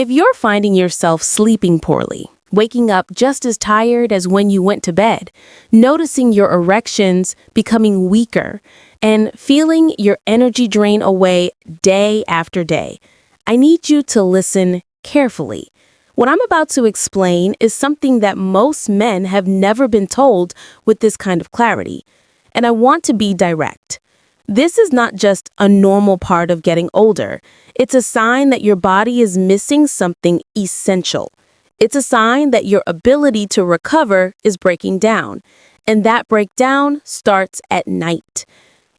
If you're finding yourself sleeping poorly, waking up just as tired as when you went to bed, noticing your erections becoming weaker, and feeling your energy drain away day after day, I need you to listen carefully. What I'm about to explain is something that most men have never been told with this kind of clarity, and I want to be direct. This is not just a normal part of getting older. It's a sign that your body is missing something essential. It's a sign that your ability to recover is breaking down, and that breakdown starts at night.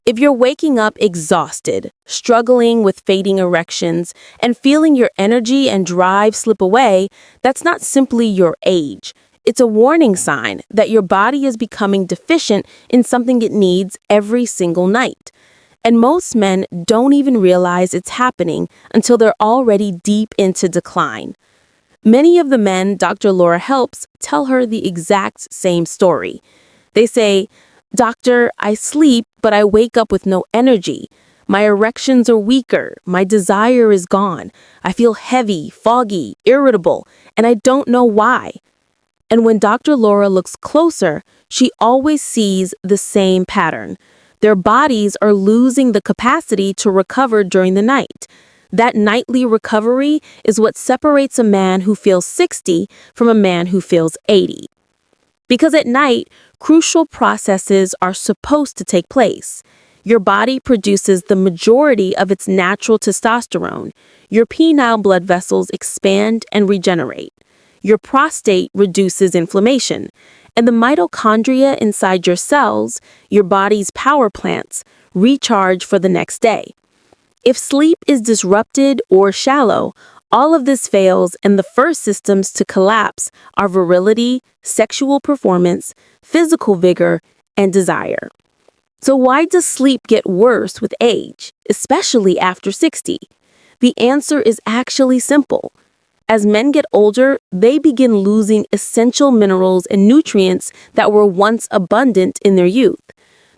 If you're waking up exhausted, struggling with fading erections, and feeling your energy and drive slip away, that's not simply your age. It's a warning sign that your body is becoming deficient in something it needs every single night. And most men don't even realize it's happening until they're already deep into decline. Many of the men Dr. Laura helps tell her the exact same story. They say, "Doctor, I sleep, but I wake up with no energy. My erections are weaker. My desire is gone. I feel heavy, foggy, irritable, and I don't know why." And when Dr. Laura looks closer, she always sees the same pattern. Their bodies are losing the capacity to recover during the night. That nightly recovery is what separates a man who feels 60 from a man who feels 80. Because at night, crucial processes are supposed to take place. Your body produces the majority of its natural testosterone. Your penile blood vessels expand and regenerate. Your prostate reduces inflammation. And the mitochondria inside your cells, your body's power plants, recharge for the next day. If sleep is disrupted or shallow, all of this fails, and the first systems to collapse are virility, sexual performance, physical vigor, and desire. So why does sleep get worse with age, especially after 60? The answer is actually simple. As men get older, they begin losing essential minerals and nutrients that were once abundant in their youth.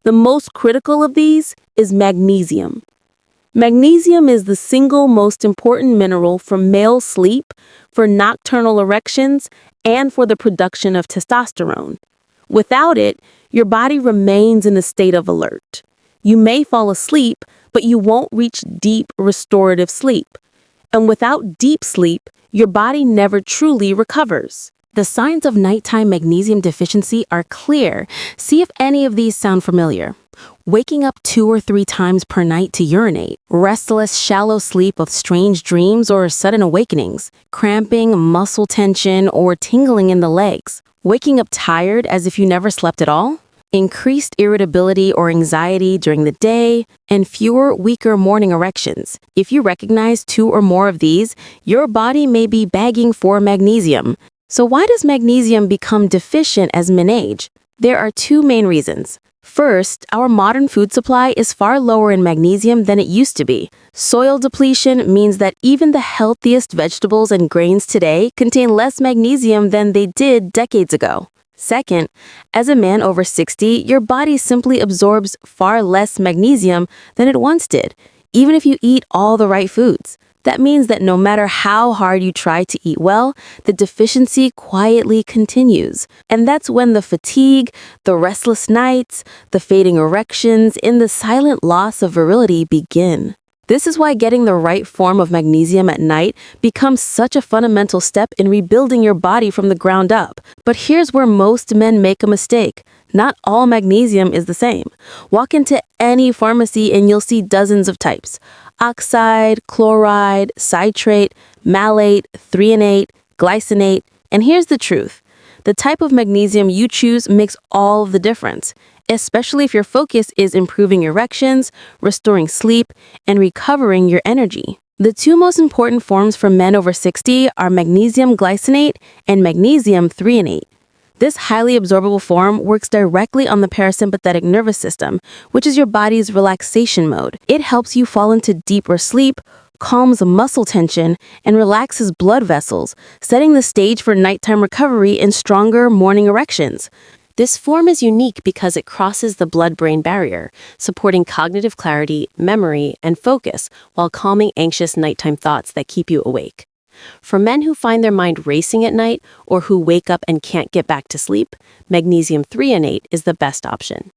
The most critical of these is magnesium. Magnesium is the single most important mineral for male sleep, for nocturnal erections, and for the production of testosterone. Without it, your body remains in a state of alert. You may fall asleep, but you won't reach deep restorative sleep. And without deep sleep, your body never truly recovers. The signs of nighttime magnesium deficiency are clear. See if any of these sound familiar. Waking up 2 or 3 times per night to urinate, restless, shallow sleep with strange dreams or sudden awakenings, cramping, muscle tension, or tingling in the legs, waking up tired as if you never slept at all, increased irritability or anxiety during the day, and fewer, weaker morning erections. If you recognize 2 or more of these, your body may be begging for magnesium. So why does magnesium become deficient as men age? There are 2 main reasons. First, our modern food supply is far lower in magnesium than it used to be. Soil depletion means that even the healthiest vegetables and grains today contain less magnesium than they did decades ago. Second, as a man over 60, your body simply absorbs far less magnesium than it once did, even if you eat all the right foods. That means that no matter how hard you try to eat well, the deficiency quietly continues. And that's when the fatigue, the restless nights, the fading erections, and the silent loss of virility begin. This is why getting the right form of magnesium at night becomes such a fundamental step in rebuilding your body from the ground up. But here's where most men make a mistake. Not all magnesium is the same. Walk into any pharmacy and you'll see dozens of types. Oxide, chloride, citrate, malate, threonate, glycinate. And here's the truth. The type of magnesium you choose makes all of the difference, especially if your focus is improving erections, restoring sleep, and recovering your energy. The 2 most important forms for men over 60 are magnesium glycinate and magnesium threonate. This highly absorbable form works directly on the parasympathetic nervous system, which is your body's relaxation mode. It helps you fall into deeper sleep, calms muscle tension, and relaxes blood vessels, setting the stage for nighttime recovery and stronger morning erections. This form is unique because it crosses the blood-brain barrier, supporting cognitive clarity, memory, and focus while calming anxious nighttime thoughts that keep you awake. For men who find their mind racing at night or who wake up and can't get back to sleep, magnesium threonate is the best option.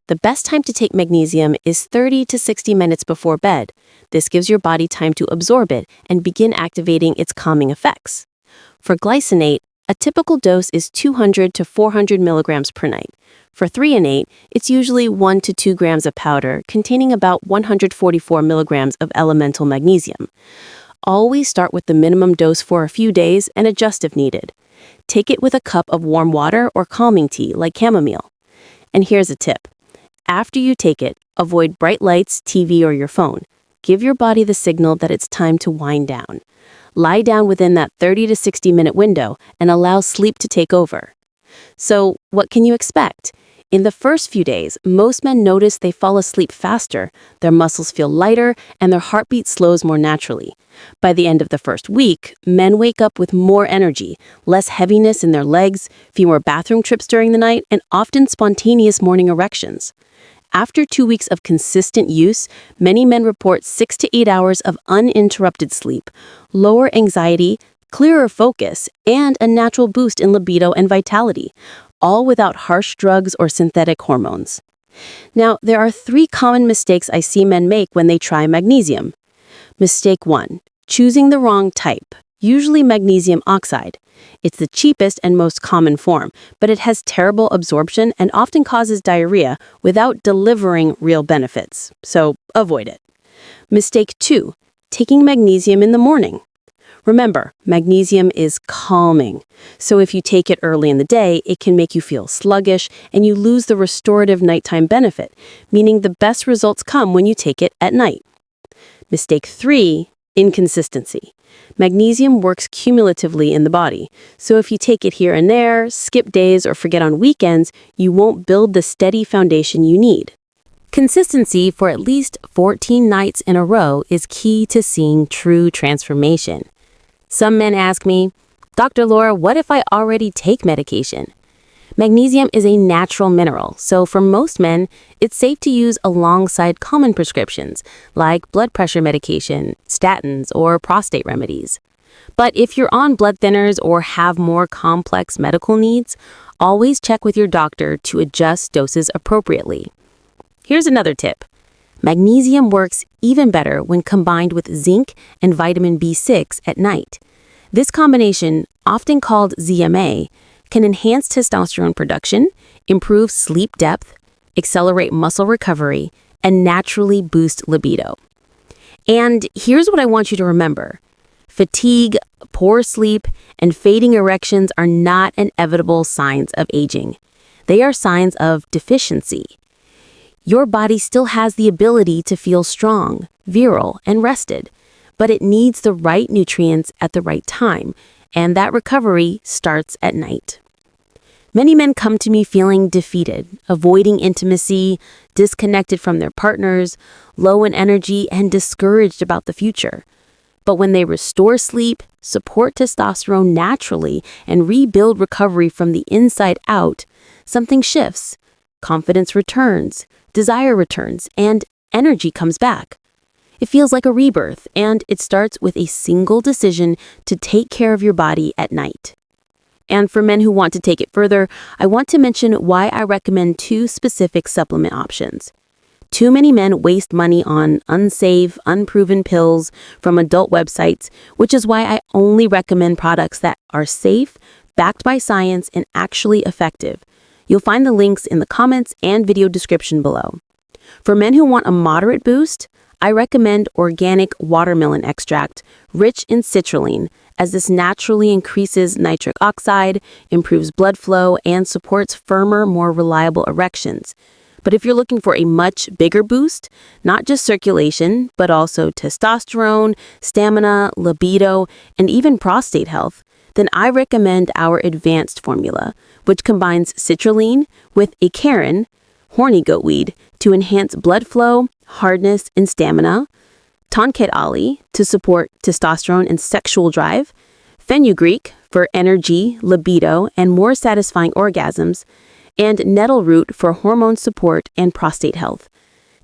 The best time to take magnesium is 30 to 60 minutes before bed. This gives your body time to absorb it and begin activating its calming effects. For glycinate, a typical dose is 200 to 400 milligrams per night. For threonate, it's usually 1 to 2 grams of powder containing about 144 milligrams of elemental magnesium. Always start with the minimum dose for a few days and adjust if needed. Take it with a cup of warm water or calming tea like chamomile. And here's a tip. After you take it, avoid bright lights, TV, or your phone. Give your body the signal that it's time to wind down. Lie down within that 30 to 60 minute window and allow sleep to take over. So, what can you expect? In the first few days, most men notice they fall asleep faster, their muscles feel lighter, and their heartbeat slows more naturally. By the end of the first week, men wake up with more energy, less heaviness in their legs, fewer bathroom trips during the night, and often spontaneous morning erections. After 2 weeks of consistent use, many men report 6 to 8 hours of uninterrupted sleep, lower anxiety, clearer focus, and a natural boost in libido and vitality, all without harsh drugs or synthetic hormones. Now, there are 3 common mistakes I see men make when they try magnesium. Mistake 1. Choosing the wrong type, usually magnesium oxide. It's the cheapest and most common form, but it has terrible absorption and often causes diarrhea without delivering real benefits, so avoid it. Mistake 2. Taking magnesium in the morning. Remember, magnesium is calming, so if you take it early in the day, it can make you feel sluggish and you lose the restorative nighttime benefit, meaning the best results come when you take it at night. Mistake 3. Inconsistency. Magnesium works cumulatively in the body, so if you take it here and there, skip days, or forget on weekends, you won't build the steady foundation you need. Consistency for at least 14 nights in a row is key to seeing true transformation. Some men ask me, Dr. Laura, what if I already take medication? Magnesium is a natural mineral, so for most men, it's safe to use alongside common prescriptions like blood pressure medication, statins, or prostate remedies. But if you're on blood thinners or have more complex medical needs, always check with your doctor to adjust doses appropriately. Here's another tip. Magnesium works even better when combined with zinc and vitamin B6 at night. This combination, often called ZMA, can enhance testosterone production, improve sleep depth, accelerate muscle recovery, and naturally boost libido. And here's what I want you to remember. Fatigue, poor sleep, and fading erections are not inevitable signs of aging. They are signs of deficiency. Your body still has the ability to feel strong, virile, and rested, but it needs the right nutrients at the right time, and that recovery starts at night. Many men come to me feeling defeated, avoiding intimacy, disconnected from their partners, low in energy, and discouraged about the future. But when they restore sleep, support testosterone naturally, and rebuild recovery from the inside out, something shifts. Confidence returns, desire returns, and energy comes back. It feels like a rebirth, and it starts with a single decision to take care of your body at night. And for men who want to take it further, I want to mention why I recommend 2 specific supplement options. Too many men waste money on unsafe, unproven pills from adult websites, which is why I only recommend products that are safe, backed by science, and actually effective. You'll find the links in the comments and video description below. For men who want a moderate boost, I recommend organic watermelon extract, rich in citrulline, as this naturally increases nitric oxide, improves blood flow, and supports firmer, more reliable erections. But if you're looking for a much bigger boost, not just circulation, but also testosterone, stamina, libido, and even prostate health, then I recommend our advanced formula, which combines citrulline with acarin, horny goatweed, to enhance blood flow, hardness, and stamina, tonket ali to support testosterone and sexual drive, fenugreek for energy, libido, and more satisfying orgasms, and nettle root for hormone support and prostate health.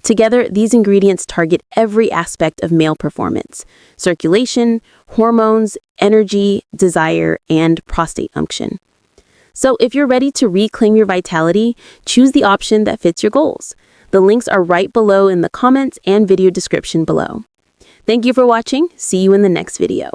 Together, these ingredients target every aspect of male performance: circulation, hormones, energy, desire, and prostate unction. So if you're ready to reclaim your vitality, choose the option that fits your goals. The links are right below in the comments and video description below. Thank you for watching. See you in the next video.